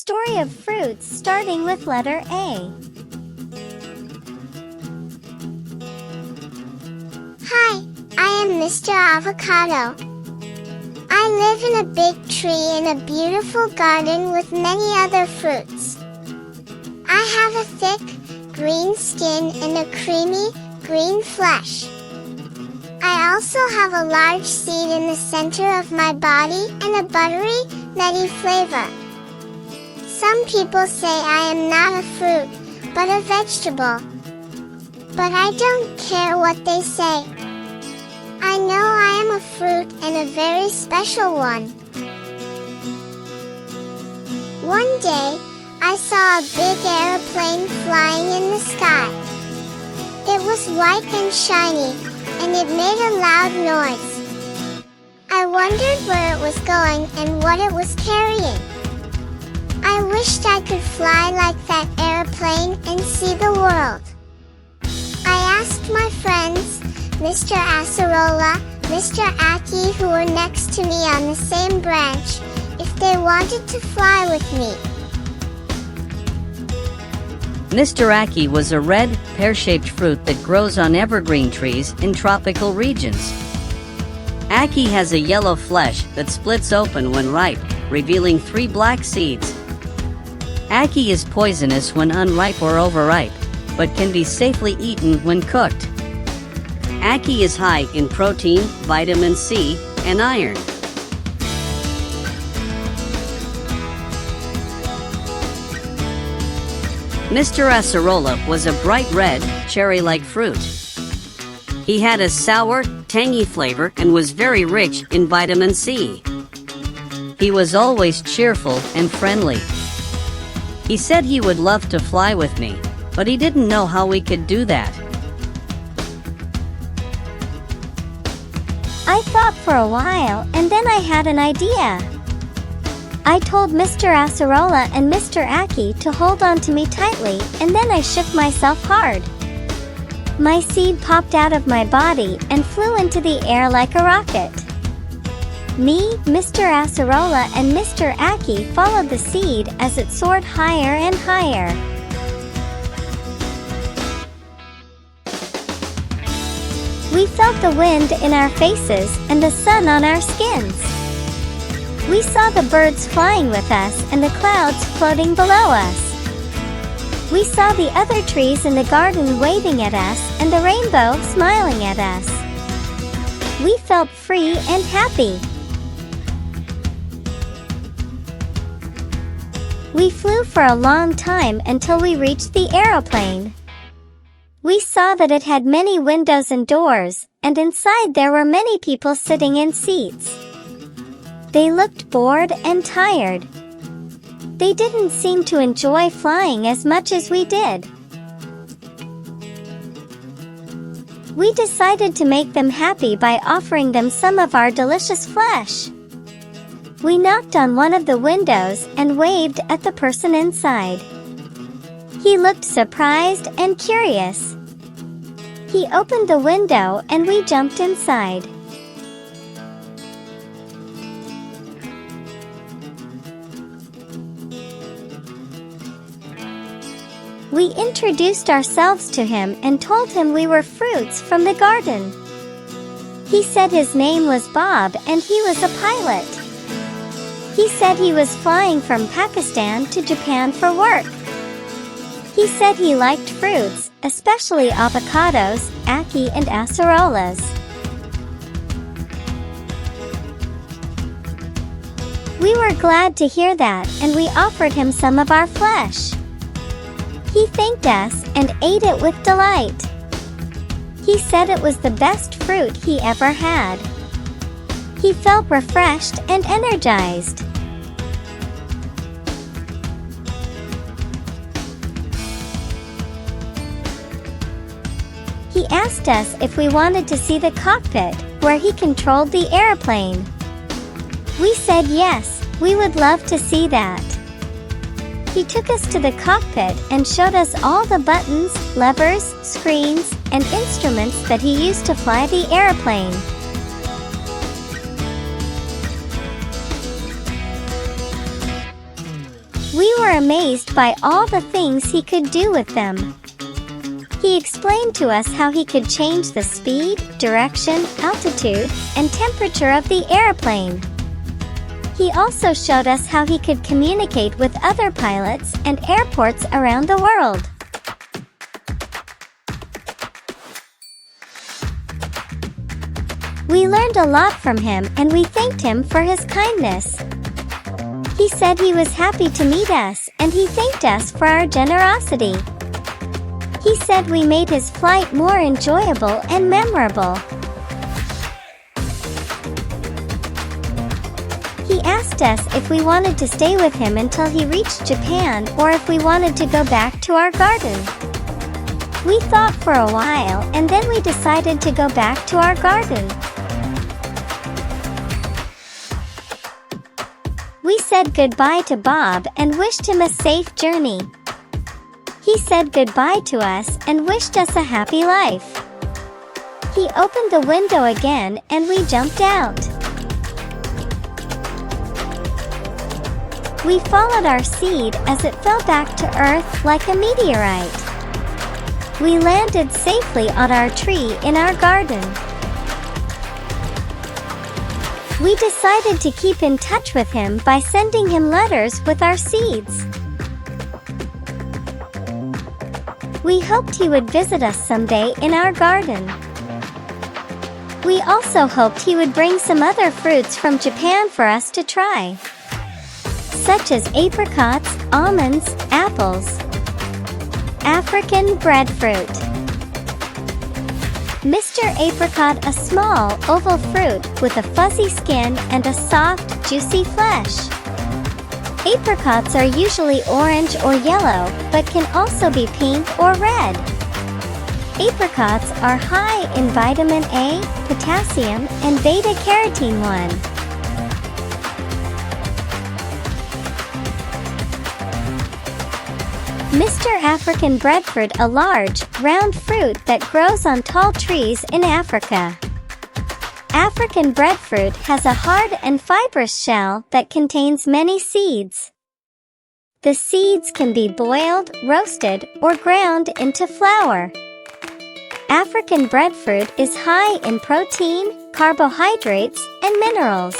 story of fruits starting with letter A. Hi, I am Mr. Avocado. I live in a big tree in a beautiful garden with many other fruits. I have a thick, green skin and a creamy, green flesh. I also have a large seed in the center of my body and a buttery, nutty flavor. Some people say I am not a fruit, but a vegetable. But I don't care what they say. I know I am a fruit and a very special one. One day, I saw a big airplane flying in the sky. It was white and shiny, and it made a loud noise. I wondered where it was going and what it was carrying. I wished I could fly like that airplane and see the world. I asked my friends, Mr. Acerola, Mr. Ackee, who were next to me on the same branch, if they wanted to fly with me. Mr. Ackee was a red, pear-shaped fruit that grows on evergreen trees in tropical regions. Ackee has a yellow flesh that splits open when ripe, revealing 3 black seeds. Ackee is poisonous when unripe or overripe, but can be safely eaten when cooked. Ackee is high in protein, vitamin C, and iron. Mr. Acerola was a bright red, cherry-like fruit. He had a sour, tangy flavor and was very rich in vitamin C. He was always cheerful and friendly. He said he would love to fly with me, but he didn't know how we could do that. I thought for a while, and then I had an idea. I told Mr. Acerola and Mr. Ackee to hold on to me tightly, and then I shook myself hard. My seed popped out of my body and flew into the air like a rocket. Me, Mr. Acerola, and Mr. Ackee followed the seed as it soared higher and higher. We felt the wind in our faces and the sun on our skins. We saw the birds flying with us and the clouds floating below us. We saw the other trees in the garden waving at us and the rainbow smiling at us. We felt free and happy. We flew for a long time until we reached the aeroplane. We saw that it had many windows and doors, and inside there were many people sitting in seats. They looked bored and tired. They didn't seem to enjoy flying as much as we did. We decided to make them happy by offering them some of our delicious flesh. We knocked on one of the windows and waved at the person inside. He looked surprised and curious. He opened the window and we jumped inside. We introduced ourselves to him and told him we were fruits from the garden. He said his name was Bob and he was a pilot. He said he was flying from Pakistan to Japan for work. He said he liked fruits, especially avocados, ackee, and acerolas. We were glad to hear that, and we offered him some of our flesh. He thanked us and ate it with delight. He said it was the best fruit he ever had. He felt refreshed and energized. He asked us if we wanted to see the cockpit, where he controlled the airplane. We said yes, we would love to see that. He took us to the cockpit and showed us all the buttons, levers, screens, and instruments that he used to fly the airplane. We were amazed by all the things he could do with them. He explained to us how he could change the speed, direction, altitude, and temperature of the airplane. He also showed us how he could communicate with other pilots and airports around the world. We learned a lot from him and we thanked him for his kindness. He said he was happy to meet us and he thanked us for our generosity. He said we made his flight more enjoyable and memorable. He asked us if we wanted to stay with him until he reached Japan or if we wanted to go back to our garden. We thought for a while and then we decided to go back to our garden. We said goodbye to Bob and wished him a safe journey. He said goodbye to us and wished us a happy life. He opened the window again and we jumped out. We followed our seed as it fell back to Earth like a meteorite. We landed safely on our tree in our garden. We decided to keep in touch with him by sending him letters with our seeds. We hoped he would visit us someday in our garden. We also hoped he would bring some other fruits from Japan for us to try, such as apricots, almonds, apples. African breadfruit. Mr. Apricot, a small, oval fruit with a fuzzy skin and a soft, juicy flesh. Apricots are usually orange or yellow, but can also be pink or red. Apricots are high in vitamin A, potassium, and beta-carotene 1. Mr. African breadfruit, a large, round fruit that grows on tall trees in Africa. African breadfruit has a hard and fibrous shell that contains many seeds. The seeds can be boiled, roasted, or ground into flour. African breadfruit is high in protein, carbohydrates, and minerals.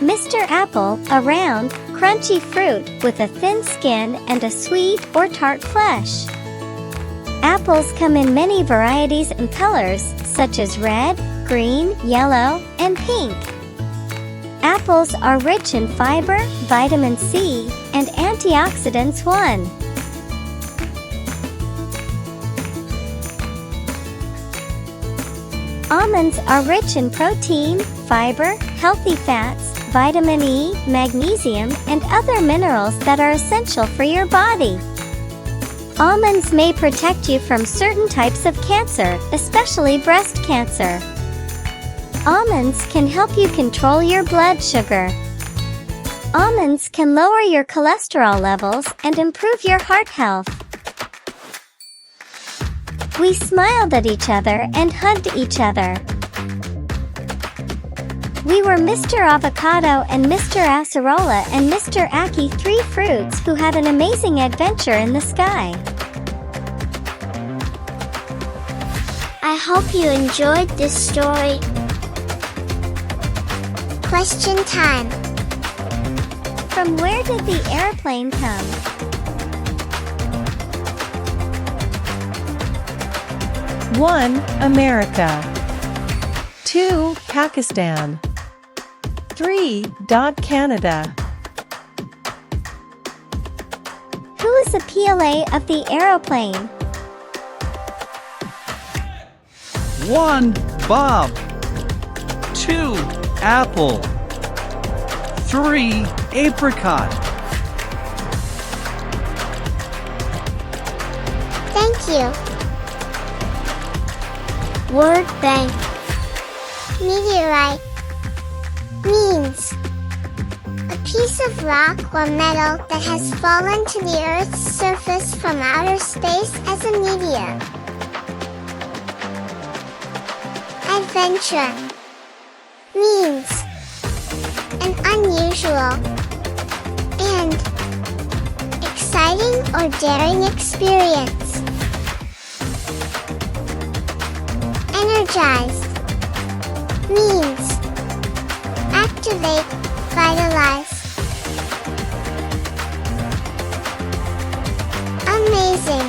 Mr. Apple, a round, crunchy fruit with a thin skin and a sweet or tart flesh. Apples come in many varieties and colors, such as red, green, yellow, and pink. Apples are rich in fiber, vitamin C, and antioxidants 1. Almonds are rich in protein, fiber, healthy fats, vitamin E, magnesium, and other minerals that are essential for your body. Almonds may protect you from certain types of cancer, especially breast cancer. Almonds can help you control your blood sugar. Almonds can lower your cholesterol levels and improve your heart health. We smiled at each other and hugged each other. We were Mr. Avocado and Mr. Acerola and Mr. Ackee, 3 fruits who had an amazing adventure in the sky. I hope you enjoyed this story. Question time. From where did the airplane come? 1. America. 2. Pakistan. 3. Canada. Who is the PLA of the aeroplane? 1. Bob. 2. Apple. 3. Apricot. Thank you. Word bank. Meteorite means a piece of rock or metal that has fallen to the Earth's surface from outer space as a meteor. Adventure means unusual, and exciting or daring experience. Energized means activate, vitalize. Amazing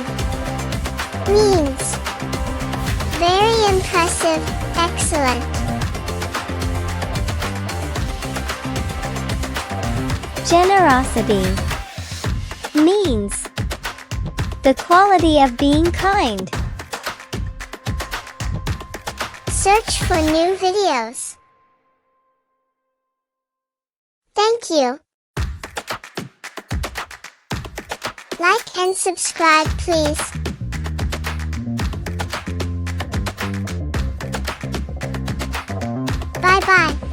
means very impressive, excellent. Generosity means the quality of being kind. Search for new videos. Thank you. Like and subscribe, please. Bye-bye.